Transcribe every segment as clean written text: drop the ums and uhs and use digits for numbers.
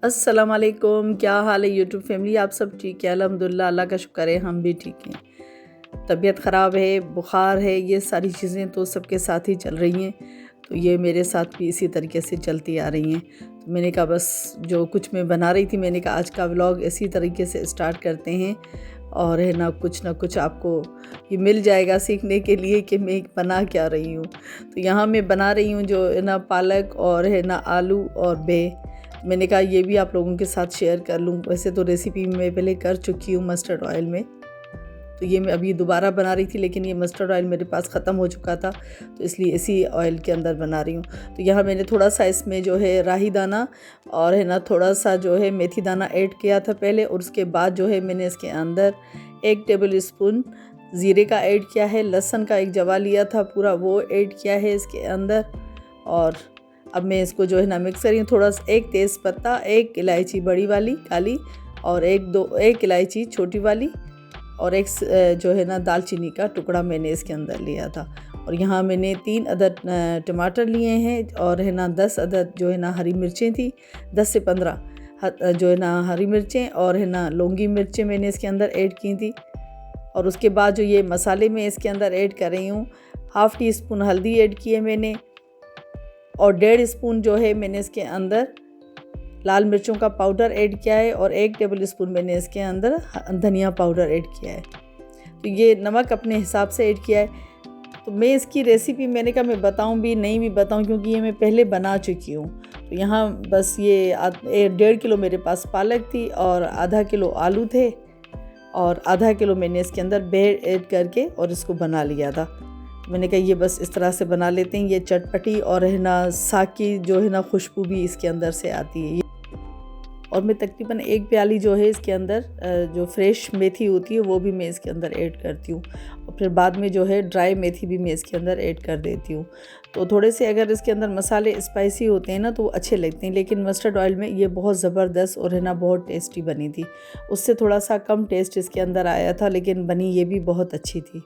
अस्सलाम वालेकुम, क्या हाल है यूट्यूब फैमिली। आप सब ठीक है? अल्हम्दुलिल्लाह, अल्लाह का शुक्र है, हम भी ठीक हैं। तबीयत ख़राब है, बुखार है, ये सारी चीज़ें तो सबके साथ ही चल रही हैं। तो ये मेरे साथ भी इसी तरीके से चलती आ रही हैं। तो मैंने कहा बस जो कुछ मैं बना रही थी, मैंने कहा आज का व्लॉग इसी तरीके से स्टार्ट करते हैं और है ना कुछ आपको ये मिल जाएगा सीखने के लिए कि मैं बना क्या रही हूँ। तो यहाँ मैं बना रही हूँ जो है ना पालक और है ना आलू और बे। मैंने कहा ये भी आप लोगों के साथ शेयर कर लूँ। वैसे तो रेसिपी मैं पहले कर चुकी हूँ मस्टर्ड ऑयल में, तो ये मैं अभी दोबारा बना रही थी, लेकिन ये मस्टर्ड ऑयल मेरे पास ख़त्म हो चुका था, तो इसलिए इसी ऑयल के अंदर बना रही हूँ। तो यहाँ मैंने थोड़ा सा इसमें जो है राही दाना और है ना थोड़ा सा जो है मेथी दाना ऐड किया था पहले, और उसके बाद जो है मैंने इसके अंदर 1 टेबल स्पून ज़ीरे का ऐड किया है। लहसुन का एक जवा लिया था पूरा, वो ऐड किया है इसके अंदर। और अब मैं इसको जो है ना मिक्स कर रही हूँ। थोड़ा सा 1 तेज़ पत्ता, 1 इलायची बड़ी वाली काली और 1 इलायची छोटी वाली और एक जो है ना दालचीनी का टुकड़ा मैंने इसके अंदर लिया था। और यहाँ मैंने 3 अदद टमाटर लिए हैं और है ना 10 अदद जो है ना हरी मिर्चें थी, 10 से 15 जो है ना हरी मिर्चें और है ना लौंगी मिर्चें मैंने इसके अंदर ऐड की थी। और उसके बाद जो ये मसाले मैं इसके अंदर ऐड कर रही हूँ, ½ टी स्पून हल्दी ऐड की है मैंने, और 1.5 स्पून जो है मैंने इसके अंदर लाल मिर्चों का पाउडर ऐड किया है, और 1 टेबल स्पून मैंने इसके अंदर धनिया पाउडर ऐड किया है। तो ये नमक अपने हिसाब से ऐड किया है। तो मैं इसकी रेसिपी मैंने कहा मैं बताऊं भी नहीं भी बताऊं, क्योंकि ये मैं पहले बना चुकी हूँ। तो यहाँ बस ये 1.5 किलो मेरे पास पालक थी और आधा किलो आलू थे, और आधा किलो मैंने इसके अंदर बेर ऐड करके और इसको बना लिया था। मैंने कहा ये बस इस तरह से बना लेते हैं, ये चटपटी और है ना साग की जो है ना खुशबू भी इसके अंदर से आती है। और मैं तकरीबन 1 प्याली जो है इसके अंदर जो फ्रेश मेथी होती है वो भी मैं इसके अंदर ऐड करती हूँ, और फिर बाद में जो है ड्राई मेथी भी मैं इसके अंदर ऐड कर देती हूँ। तो थोड़े से अगर इसके अंदर मसाले स्पाइसी होते हैं ना तो वो अच्छे लगते हैं, लेकिन मस्टर्ड ऑयल में ये बहुत ज़बरदस्त और है ना बहुत टेस्टी बनी थी। उससे थोड़ा सा कम टेस्ट इसके अंदर आया था, लेकिन बनी ये भी बहुत अच्छी थी।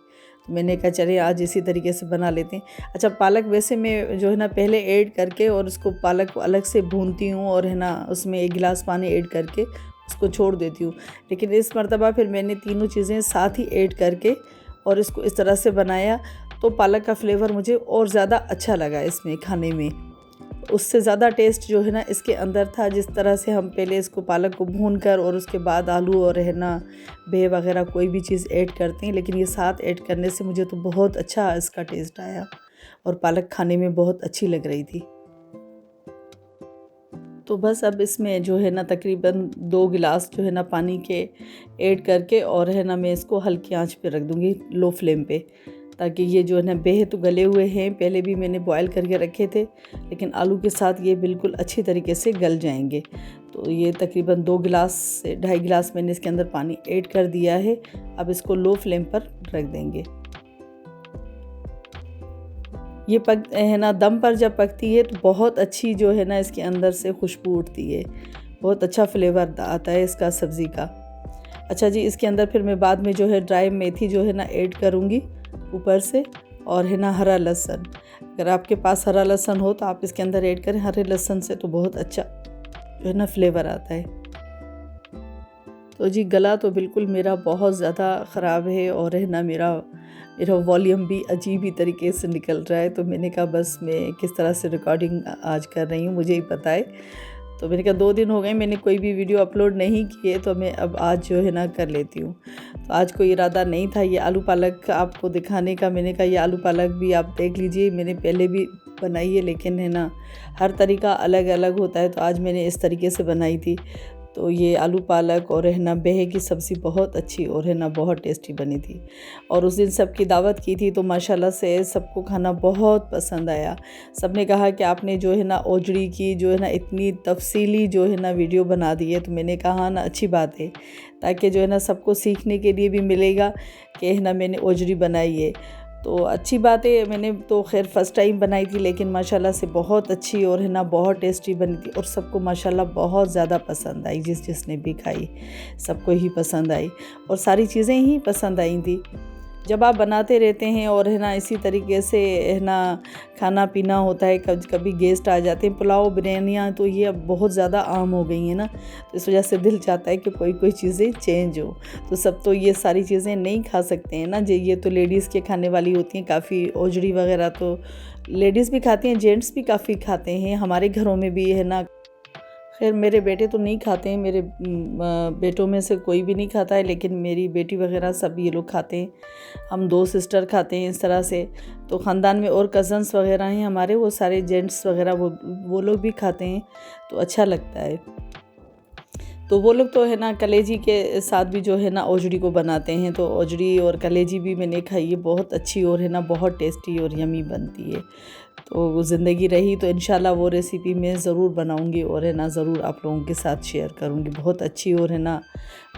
तो मैंने कहा चलिए आज इसी तरीके से बना लेते हैं। अच्छा, पालक वैसे मैं जो है ना पहले ऐड करके और उसको पालक को अलग से भूनती हूँ और है ना उसमें 1 गिलास पानी ऐड करके उसको छोड़ देती हूँ, लेकिन इस मर्तबा फिर मैंने तीनों चीज़ें साथ ही ऐड करके और इसको इस तरह से बनाया, तो पालक का फ्लेवर मुझे और ज़्यादा अच्छा लगा इसमें खाने में। उससे ज़्यादा टेस्ट जो है ना इसके अंदर था, जिस तरह से हम पहले इसको पालक को भून कर और उसके बाद आलू और है ना बे वगैरह कोई भी चीज़ ऐड करते हैं, लेकिन ये साथ ऐड करने से मुझे तो बहुत अच्छा इसका टेस्ट आया और पालक खाने में बहुत अच्छी लग रही थी। तो बस अब इसमें जो है ना तकरीबन 2 गिलास जो है ना पानी के ऐड करके और है ना मैं इसको हल्की आंच पे रख दूँगी, लो फ्लेम पे, ताकि ये जो है ना बेह तो गले हुए हैं, पहले भी मैंने बॉयल करके रखे थे, लेकिन आलू के साथ ये बिल्कुल अच्छी तरीके से गल जाएंगे। तो ये तकरीबन 2 गिलास से 2.5 गिलास मैंने इसके अंदर पानी ऐड कर दिया है। अब इसको लो फ्लेम पर रख देंगे। ये पक है ना दम पर जब पकती है तो बहुत अच्छी जो है ना इसके अंदर से खुशबू उठती है, बहुत अच्छा फ्लेवर आता है इसका सब्ज़ी का। अच्छा जी, इसके अंदर फिर मैं बाद में जो है ड्राई मेथी जो है ना ऐड करूँगी ऊपर से, और है ना हरा लहसुन। अगर आपके पास हरा लहसुन हो तो आप इसके अंदर ऐड करें, हरे लहसुन से तो बहुत अच्छा जो है ना फ्लेवर आता है। तो जी गला तो बिल्कुल मेरा बहुत ज़्यादा ख़राब है और है ना मेरा वॉल्यूम भी अजीब ही तरीके से निकल रहा है। तो मैंने कहा बस मैं किस तरह से रिकॉर्डिंग आज कर रही हूँ मुझे ही पता है। तो मैंने कहा 2 दिन हो गए मैंने कोई भी वीडियो अपलोड नहीं किए, तो मैं अब आज जो है ना कर लेती हूँ। तो आज कोई इरादा नहीं था ये आलू पालक आपको दिखाने का। मैंने कहा ये आलू पालक भी आप देख लीजिए, मैंने पहले भी बनाई है, लेकिन है ना हर तरीका अलग अलग होता है, तो आज मैंने इस तरीके से बनाई थी। तो ये आलू पालक और है ना बेहे की सब्ज़ी बहुत अच्छी और है ना बहुत टेस्टी बनी थी। और उस दिन सबकी दावत की थी, तो माशाल्लाह से सबको खाना बहुत पसंद आया। सब ने कहा कि आपने जो है ना ओजड़ी की जो है ना इतनी तफसीली जो है ना वीडियो बना दी है। तो मैंने कहा ना अच्छी बात है, ताकि जो है ना सबको सीखने के लिए भी मिलेगा कि है ना मैंने ओजड़ी बनाई है। तो अच्छी बात है, मैंने तो खैर फ़र्स्ट टाइम बनाई थी, लेकिन माशाल्लाह से बहुत अच्छी और है ना बहुत टेस्टी बनी थी, और सबको माशाल्लाह बहुत ज़्यादा पसंद आई। जिसने भी खाई सबको ही पसंद आई, और सारी चीज़ें ही पसंद आई थी। जब आप बनाते रहते हैं और है ना इसी तरीके से है ना खाना पीना होता है, कभी कभी गेस्ट आ जाते हैं, पुलाव बिरयानियाँ तो ये अब बहुत ज़्यादा आम हो गई हैं ना, तो इस वजह से दिल चाहता है कि कोई चीज़ें चेंज हो। तो सब तो ये सारी चीज़ें नहीं खा सकते हैं ना, ये तो लेडीज़ के खाने वाली होती हैं। काफ़ी ओजड़ी वगैरह तो लेडीज़ भी खाती हैं, जेंट्स भी काफ़ी खाते हैं, हमारे घरों में भी है ना। खैर मेरे बेटे तो नहीं खाते हैं, मेरे बेटों में से कोई भी नहीं खाता है, लेकिन मेरी बेटी वगैरह सब ये लोग खाते हैं। हम 2 सिस्टर खाते हैं इस तरह से। तो ख़ानदान में और कज़न्स वगैरह हैं हमारे, वो सारे जेंट्स वगैरह वो लोग भी खाते हैं, तो अच्छा लगता है। तो वो लोग तो है ना कलेजी के साथ भी जो है ना ओजड़ी को बनाते हैं, तो ओजड़ी और कलेजी भी मैंने खाई है, बहुत अच्छी और है ना बहुत टेस्टी और यमी बनती है। तो ज़िंदगी रही तो इंशाल्लाह वो रेसिपी मैं ज़रूर बनाऊंगी और है ना ज़रूर आप लोगों के साथ शेयर करूंगी। बहुत अच्छी और है ना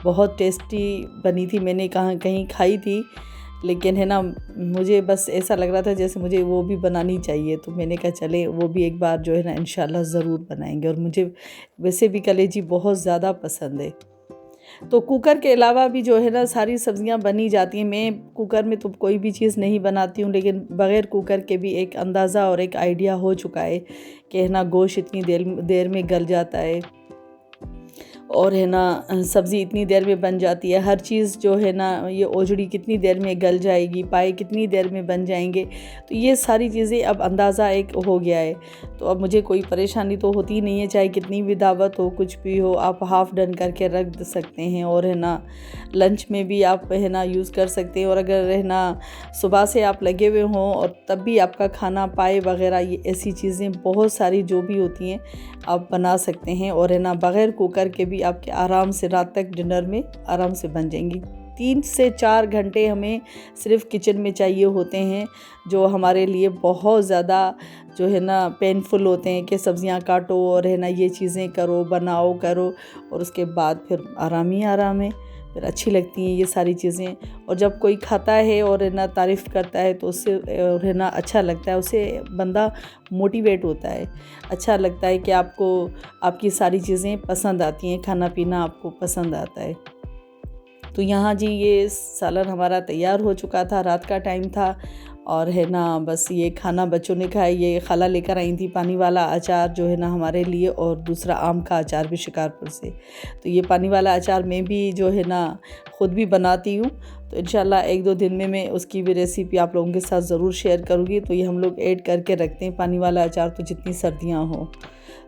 बहुत टेस्टी बनी थी। मैंने कहीं खाई थी, लेकिन है ना मुझे बस ऐसा लग रहा था जैसे मुझे वो भी बनानी चाहिए, तो मैंने कहा चले वो भी एक बार जो है ना इंशाल्लाह ज़रूर बनाएंगे। और मुझे वैसे भी कलेजी बहुत ज़्यादा पसंद है। तो कुकर के अलावा भी जो है ना सारी सब्ज़ियां बनी जाती हैं। मैं कुकर में तो कोई भी चीज़ नहीं बनाती हूँ, लेकिन बग़ैर कुकर के भी एक अंदाज़ा और एक आइडिया हो चुका है कि है ना गोश्त इतनी देर में गल जाता है, और है ना सब्ज़ी इतनी देर में बन जाती है। हर चीज़ जो है ना ये ओजड़ी कितनी देर में गल जाएगी, पाए कितनी देर में बन जाएंगे, तो ये सारी चीज़ें अब अंदाज़ा एक हो गया है। तो अब मुझे कोई परेशानी तो होती नहीं है, चाहे कितनी भी दावत हो, कुछ भी हो, आप हाफ़ डन करके रख सकते हैं। और है ना लंच में भी आप है ना यूज़ कर सकते हैं। और अगर है ना सुबह से आप लगे हुए हों और तब भी आपका खाना पाए वगैरह, ये ऐसी चीज़ें बहुत सारी जो भी होती हैं आप बना सकते हैं। और है ना बग़ैर कुकर के भी आपके आराम से रात तक डिनर में आराम से बन जाएंगी। 3 से 4 घंटे हमें सिर्फ किचन में चाहिए होते हैं, जो हमारे लिए बहुत ज़्यादा जो है ना पेनफुल होते हैं कि सब्ज़ियां काटो और है ना ये चीज़ें करो, बनाओ करो, और उसके बाद फिर आराम ही आराम है। फिर अच्छी लगती हैं ये सारी चीज़ें। और जब कोई खाता है और है ना तारीफ़ करता है तो उससे और है ना अच्छा लगता है, उससे बंदा मोटिवेट होता है। अच्छा लगता है कि आपको आपकी सारी चीज़ें पसंद आती हैं, खाना पीना आपको पसंद आता है। तो यहाँ जी ये सालन हमारा तैयार हो चुका था, रात का टाइम था, और है ना बस ये खाना बच्चों ने खाया। ये खाला लेकर आई थी पानी वाला अचार जो है ना हमारे लिए, और दूसरा आम का अचार भी शिकारपुर से। तो ये पानी वाला अचार मैं भी जो है ना ख़ुद भी बनाती हूँ, तो इंशाल्लाह 1-2 दिन में मैं उसकी भी रेसिपी आप लोगों के साथ ज़रूर शेयर करूँगी। तो ये हम लोग ऐड करके रखते हैं पानी वाला अचार, तो जितनी सर्दियाँ हों।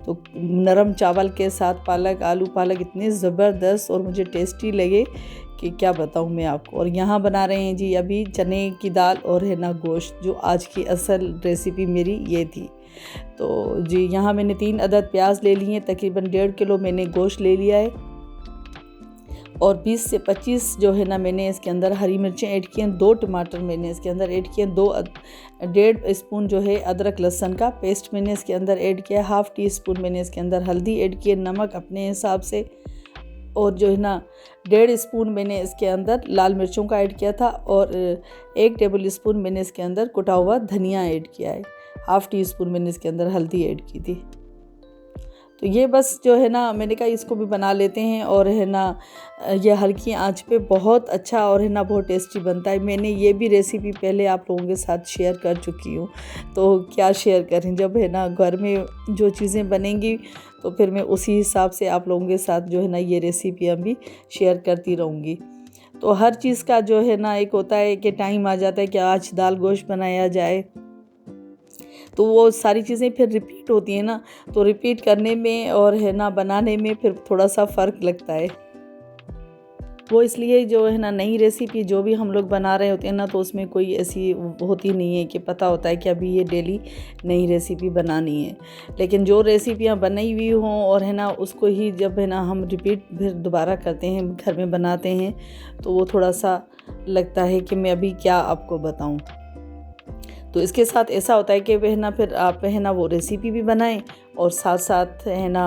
तो नरम चावल के साथ पालक, आलू पालक इतने ज़बरदस्त और मुझे टेस्टी लगे कि क्या बताऊँ मैं आपको। और यहाँ बना रहे हैं जी अभी चने की दाल और है ना गोश्त, जो आज की असल रेसिपी मेरी ये थी। तो जी यहाँ मैंने 3 अदद प्याज ले लिए हैं, तकरीबन 1.5 किलो मैंने गोश्त ले लिया है, और 20 से 25 जो है ना मैंने इसके अंदर हरी मिर्चें ऐड की हैं, 2 टमाटर मैंने इसके अंदर ऐड किए हैं, 1.5 स्पून जो है अदरक लहसुन का पेस्ट मैंने इसके अंदर ऐड किया है, हाफ़ टी स्पून मैंने इसके अंदर हल्दी ऐड की है, नमक अपने हिसाब से, और जो है ना 1.5 स्पून मैंने इसके अंदर लाल मिर्चों का ऐड किया था, और 1 टेबल स्पून मैंने इसके अंदर कुटा हुआ धनिया ऐड किया है, हाफ़ टी स्पून मैंने इसके अंदर हल्दी ऐड की थी। तो ये बस जो है ना मैंने कहा इसको भी बना लेते हैं, और है ना ये हल्की आंच पे बहुत अच्छा और है ना बहुत टेस्टी बनता है। मैंने ये भी रेसिपी पहले आप लोगों के साथ शेयर कर चुकी हूँ, तो क्या शेयर करें, जब है ना घर में जो चीज़ें बनेंगी तो फिर मैं उसी हिसाब से आप लोगों के साथ जो है ना ये रेसिपी अभी शेयर करती रहूँगी। तो हर चीज़ का जो है ना एक होता है कि टाइम आ जाता है कि आज दाल गोश्त बनाया जाए, तो वो सारी चीज़ें फिर रिपीट होती हैं ना, तो रिपीट करने में और है ना बनाने में फिर थोड़ा सा फ़र्क लगता है। वो इसलिए जो है ना नई रेसिपी जो भी हम लोग बना रहे होते हैं ना, तो उसमें कोई ऐसी होती नहीं है कि पता होता है कि अभी ये डेली नई रेसिपी बनानी है। लेकिन जो रेसिपियाँ बनाई हुई हों और है ना उसको ही जब है ना हम रिपीट फिर दोबारा करते हैं, घर में बनाते हैं, तो वो थोड़ा सा लगता है कि मैं अभी क्या आपको बताऊँ। तो इसके साथ ऐसा होता है कि वह ना फिर आप है ना वो रेसिपी भी बनाएं, और साथ साथ है ना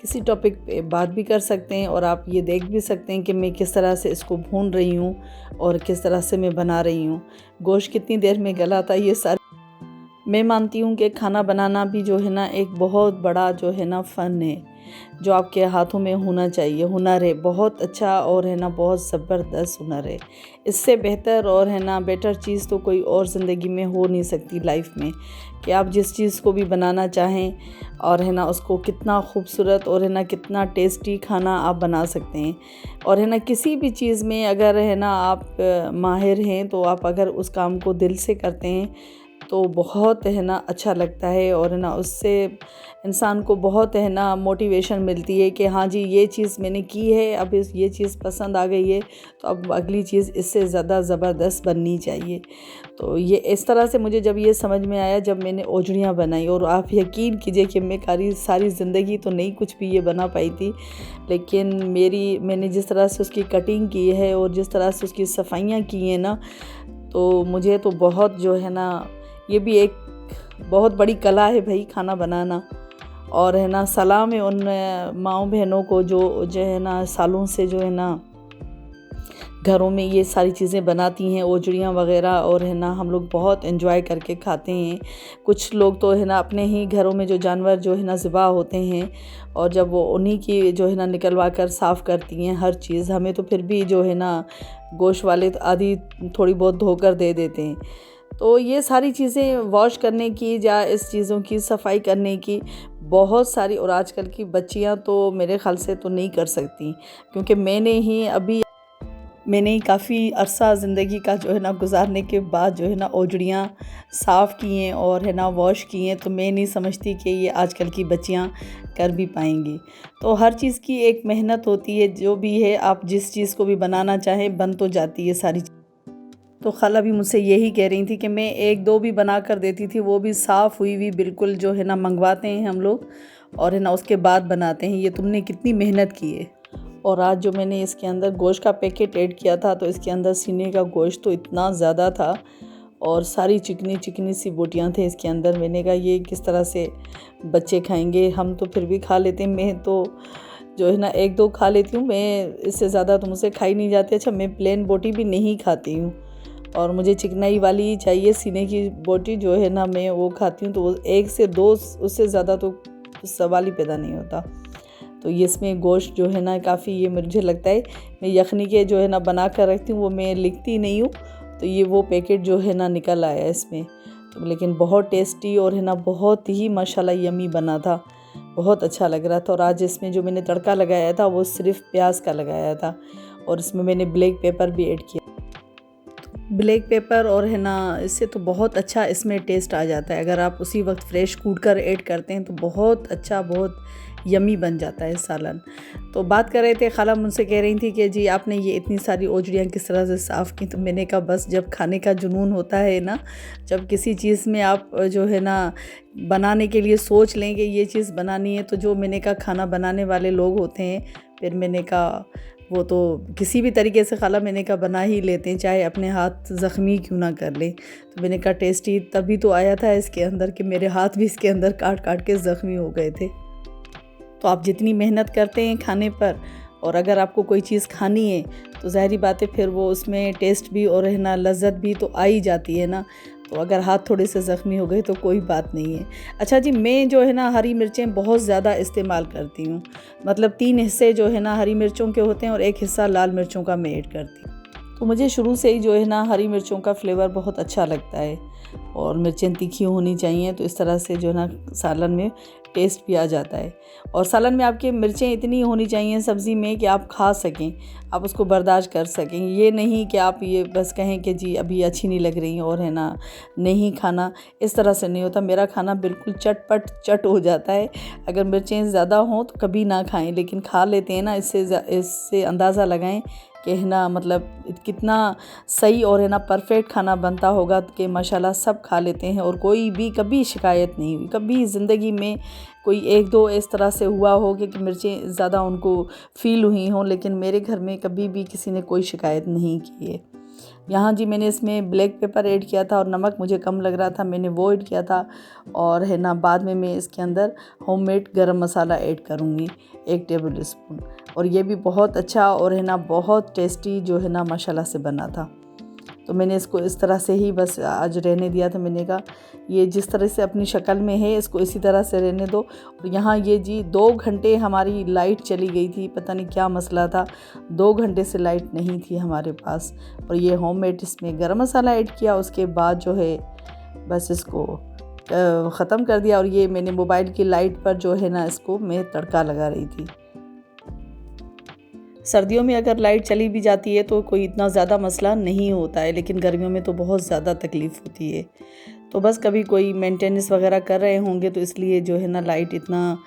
किसी टॉपिक पे बात भी कर सकते हैं, और आप ये देख भी सकते हैं कि मैं किस तरह से इसको भून रही हूँ और किस तरह से मैं बना रही हूँ, गोश्त कितनी देर में गला था। ये सारी मैं मानती हूँ कि खाना बनाना भी जो है ना एक बहुत बड़ा जो है ना फ़न है। जो आपके हाथों में होना चाहिए, हुनर है बहुत अच्छा और है ना बहुत ज़बरदस्त हुनर है। इससे बेहतर और है ना बेटर चीज़ तो कोई और ज़िंदगी में हो नहीं सकती लाइफ में, कि आप जिस चीज़ को भी बनाना चाहें और है ना उसको कितना खूबसूरत और है ना कितना टेस्टी खाना आप बना सकते हैं। और है ना किसी भी चीज़ में अगर है ना आप माहिर हैं तो आप अगर उस काम को दिल से करते हैं तो बहुत है ना अच्छा लगता है और है ना उससे इंसान को बहुत है ना मोटिवेशन मिलती है कि हाँ जी ये चीज़ मैंने की है, अब ये चीज़ पसंद आ गई है तो अब अगली चीज़ इससे ज़्यादा ज़बरदस्त बननी चाहिए। तो ये इस तरह से मुझे जब ये समझ में आया जब मैंने ओजड़ियाँ बनाई, और आप यकीन कीजिए कि मैं सारी ज़िंदगी तो नहीं कुछ भी ये बना पाई थी, लेकिन मैंने जिस तरह से उसकी कटिंग की है और जिस तरह से उसकी सफाइयाँ की हैं ना, तो मुझे तो बहुत जो है ना ये भी एक बहुत बड़ी कला है भाई खाना बनाना। और है ना सलाम है उन माँओं बहनों को जो है ना सालों से जो है ना घरों में ये सारी चीज़ें बनाती हैं, ओजड़ियाँ वग़ैरह, और है ना हम लोग बहुत एंजॉय करके खाते हैं। कुछ लोग तो है ना अपने ही घरों में जो जानवर जो है ना ज़िबा होते हैं और जब वो उन्हीं की जो है ना निकलवा कर साफ़ करती हैं हर चीज़, हमें तो फिर भी जो है ना गोश्त वाले तो आधी थोड़ी बहुत धोकर दे देते हैं। तो ये सारी चीज़ें वॉश करने की या इस चीज़ों की सफाई करने की बहुत सारी, और आजकल की बच्चियां तो मेरे ख़्याल से तो नहीं कर सकती, क्योंकि मैंने काफ़ी अरसा ज़िंदगी का जो है ना गुजारने के बाद जो है ना ओजड़ियाँ साफ़ की हैं और है ना वॉश की हैं, तो मैं नहीं समझती कि ये आजकल की बच्चियाँ कर भी पाएंगी। तो हर चीज़ की एक मेहनत होती है, जो भी है आप जिस चीज़ को भी बनाना चाहें बन तो जाती है सारी। तो खाला भी मुझसे यही कह रही थी कि मैं एक दो भी बना कर देती थी, वो भी साफ़ हुई हुई बिल्कुल जो है ना मंगवाते हैं हम लोग और है ना उसके बाद बनाते हैं, ये तुमने कितनी मेहनत की है। और आज जो मैंने इसके अंदर गोश्त का पैकेट ऐड किया था तो इसके अंदर सीने का गोश्त तो इतना ज़्यादा था और सारी चिकनी चिकनी सी बोटियाँ थे इसके अंदर। मैंने कहा ये किस तरह से बच्चे खाएंगे, हम तो फिर भी खा लेते हैं, मैं तो जो है ना एक दो खा लेती हूँ, मैं इससे ज़्यादा तो मुझसे खाई नहीं जाती। अच्छा मैं प्लेन बोटी भी नहीं खाती हूँ और मुझे चिकनाई वाली चाहिए, सीने की बोटी जो है ना मैं वो खाती हूँ, तो एक से दो उससे ज़्यादा तो सवाल ही पैदा नहीं होता। तो ये इसमें गोश्त जो है ना काफ़ी, ये मुझे लगता है मैं यखनी के जो है ना बना कर रखती हूँ, वो मैं लिखती नहीं हूँ, तो ये वो पैकेट जो है ना निकल आया इसमें। तो लेकिन बहुत टेस्टी और है ना बहुत ही माशाल्लाह यमी बना था, बहुत अच्छा लग रहा था। और आज इसमें जो मैंने तड़का लगाया था वो सिर्फ प्याज का लगाया था और इसमें मैंने ब्लैक पेपर भी ऐड किया। ब्लैक पेपर और है ना इससे तो बहुत अच्छा इसमें टेस्ट आ जाता है। अगर आप उसी वक्त फ्रेश कूट कर ऐड करते हैं तो बहुत अच्छा, बहुत यमी बन जाता है सालन। तो बात कर रहे थे, खाला मुझसे कह रही थी कि जी आपने ये इतनी सारी ओजड़ियाँ किस तरह से साफ़ की। तो मैंने कहा बस जब खाने का जुनून होता है ना, जब किसी चीज़ में आप जो है ना बनाने के लिए सोच लें कि ये चीज़ बनानी है, तो जो मैंने कहा खाना बनाने वाले लोग होते हैं, फिर मैंने कहा वो तो किसी भी तरीके से खाला मैंने कहा बना ही लेते हैं, चाहे अपने हाथ ज़ख्मी क्यों ना कर लें। तो मैंने कहा टेस्टी तभी तो आया था इसके अंदर कि मेरे हाथ भी इसके अंदर काट काट के ज़ख्मी हो गए थे। तो आप जितनी मेहनत करते हैं खाने पर, और अगर आपको कोई चीज़ खानी है तो ज़ाहिरी बात है फिर वो उसमें टेस्ट भी और है ना लज़्ज़त भी तो आ ही जाती है ना। तो अगर हाथ थोड़े से ज़ख्मी हो गए तो कोई बात नहीं है। अच्छा जी, मैं जो है ना हरी मिर्चें बहुत ज़्यादा इस्तेमाल करती हूँ, मतलब 3 हिस्से जो है ना हरी मिर्चों के होते हैं और 1 हिस्सा लाल मिर्चों का मैं ऐड करती हूँ। तो मुझे शुरू से ही जो है ना हरी मिर्चों का फ्लेवर बहुत अच्छा लगता है और मिर्चें तीखी होनी चाहिए, तो इस तरह से जो है ना सालन में टेस्ट भी आ जाता है। और सालन में आपके मिर्चें इतनी होनी चाहिए सब्ज़ी में कि आप खा सकें, आप उसको बर्दाश्त कर सकें। ये नहीं कि आप ये बस कहें कि जी अभी अच्छी नहीं लग रही और है ना नहीं खाना, इस तरह से नहीं होता। मेरा खाना बिल्कुल चटपट चट हो जाता है। अगर मिर्चें ज़्यादा हों तो कभी ना खाएं, लेकिन खा लेते हैं ना, इससे अंदाज़ा लगाएं कि है ना मतलब कितना सही और है ना परफेक्ट खाना बनता होगा कि माशाल्लाह सब खा लेते हैं और कोई भी कभी शिकायत नहीं हुई। कभी ज़िंदगी में कोई एक दो इस तरह से हुआ हो कि मिर्चें ज़्यादा उनको फ़ील हुई हों, लेकिन मेरे घर में कभी भी किसी ने कोई शिकायत नहीं की है। यहाँ जी मैंने इसमें ब्लैक पेपर ऐड किया था और नमक मुझे कम लग रहा था, मैंने वो ऐड किया था। और है ना बाद में मैं इसके अंदर होममेड गरम मसाला ऐड करूँगी 1 टेबल स्पून, और ये भी बहुत अच्छा और है ना बहुत टेस्टी जो है ना माशाल्लाह से बना था। तो मैंने इसको इस तरह से ही बस आज रहने दिया था। मैंने कहा ये जिस तरह से अपनी शक्ल में है इसको इसी तरह से रहने दो। और यहाँ ये जी 2 घंटे हमारी लाइट चली गई थी, पता नहीं क्या मसला था, 2 घंटे से लाइट नहीं थी हमारे पास। और ये होममेड इसमें गरम मसाला ऐड किया, उसके बाद जो है बस इसको ख़त्म कर दिया। और ये मैंने मोबाइल की लाइट पर जो है ना इसको मैं तड़का लगा रही थी। सर्दियों में अगर लाइट चली भी जाती है तो कोई इतना ज़्यादा मसला नहीं होता है, लेकिन गर्मियों में तो बहुत ज़्यादा तकलीफ़ होती है। तो बस कभी कोई मेंटेनेंस वगैरह कर रहे होंगे तो इसलिए जो है ना लाइट इतना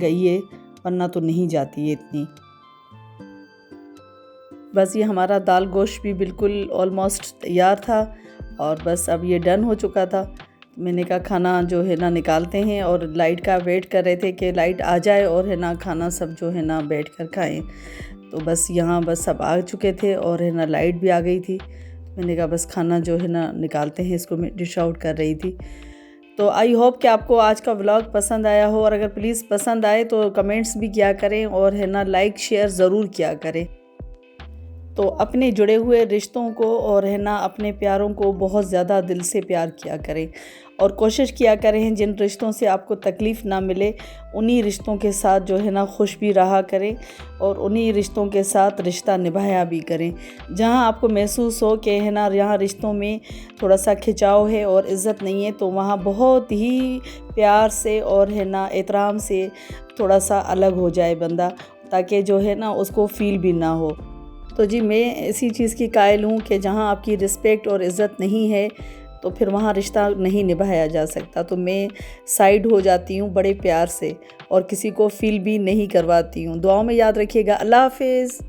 गई है, वरना तो नहीं जाती है इतनी। बस ये हमारा दाल गोश्त भी बिल्कुल ऑलमोस्ट तैयार था और बस अब ये डन हो चुका था। मैंने कहा खाना जो है ना निकालते हैं, और लाइट का वेट कर रहे थे कि लाइट आ जाए और है ना खाना सब जो है ना बैठ कर खाएँ। तो बस यहाँ बस सब आ चुके थे और है ना लाइट भी आ गई थी। मैंने कहा बस खाना जो है ना निकालते हैं, इसको मैं डिश आउट कर रही थी। तो आई होप कि आपको आज का व्लॉग पसंद आया हो, और अगर प्लीज़ पसंद आए तो कमेंट्स भी किया करें और है ना लाइक शेयर ज़रूर किया करें। तो अपने जुड़े हुए रिश्तों को और है ना अपने प्यारों को बहुत ज़्यादा दिल से प्यार किया करें, और कोशिश किया करें जिन रिश्तों से आपको तकलीफ़ ना मिले उन्हीं रिश्तों के साथ जो है ना खुश भी रहा करें, और उन्हीं रिश्तों के साथ रिश्ता निभाया भी करें। जहां आपको महसूस हो कि है ना यहाँ रिश्तों में थोड़ा सा खिंचाव है और इज़्ज़त नहीं है, तो वहाँ बहुत ही प्यार से और है ना एहतराम से थोड़ा सा अलग हो जाए बंदा, ताकि जो है ना उसको फ़ील भी ना हो। तो जी मैं इसी चीज़ की कायल हूँ कि जहाँ आपकी रिस्पेक्ट और इज़्ज़त नहीं है तो फिर वहाँ रिश्ता नहीं निभाया जा सकता। तो मैं साइड हो जाती हूँ बड़े प्यार से और किसी को फ़ील भी नहीं करवाती हूँ। दुआओं में याद रखिएगा। अल्लाह हाफ़िज़।